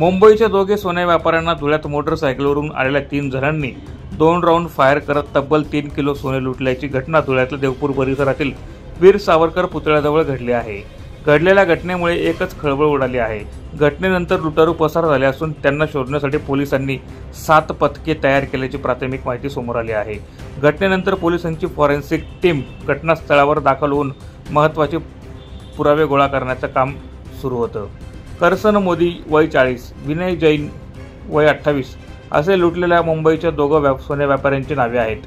मुंबईच्या दोघे सोने व्यापाऱ्यांना धुळ्यात मोटरसायकलवरून आलेल्या 3 जणांनी 2 राऊंड फायर करत तब्बल 3 किलो सोने लुटल्याची घटना धुळ्यातल्या देवपूर परिसरातील वीर सावरकर पुतळ्याजवळ घडली आहे। घडलेल्या घटनेमुळे एकच खळबळ उडाली आहे। घटनेनंतर लुटारू पसार झाले असून त्यांना शोधण्यासाठी पोलिसांनी 7 पथके तयार केल्याची प्राथमिक माहिती समोर आली आहे। घटनेनंतर पोलिसांची फॉरेन्सिक टीम घटनास्थळावर दाखल होऊन महत्त्वाचे पुरावे गोळा करण्याचं काम सुरू होतं। करसन मोदी वय 40, विनय जैन वय 28 असे लुटलेल्या मुंबईच्या दोघं सोने व्यापाऱ्यांची नावे आहेत।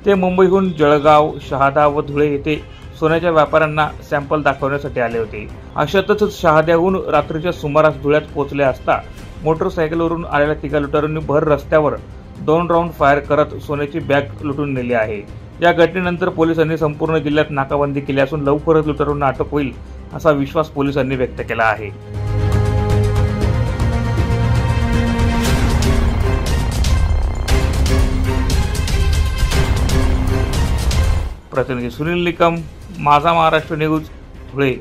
ते मुंबईहून जळगाव, शहादा व धुळे येथे सोन्याच्या व्यापाऱ्यांना सॅम्पल दाखवण्यासाठी आले होते। अशातच शहाद्याहून रात्रीच्या सुमारास धुळ्यात पोहोचले असता मोटरसायकलवरून आलेल्या 3 लुटारूंनी भर रस्त्यावर 2 राऊंड फायर करत सोन्याची बॅग लुटून नेली आहे। या घटनेनंतर पोलिसांनी संपूर्ण जिल्ह्यात नाकाबंदी केली असून लवकरच लुटारूंना अटक होईल असा विश्वास पोलिसांनी व्यक्त केला आहे। प्रतिनिधी सुनील निकम, माझा महाराष्ट्र न्यूज, धुळे।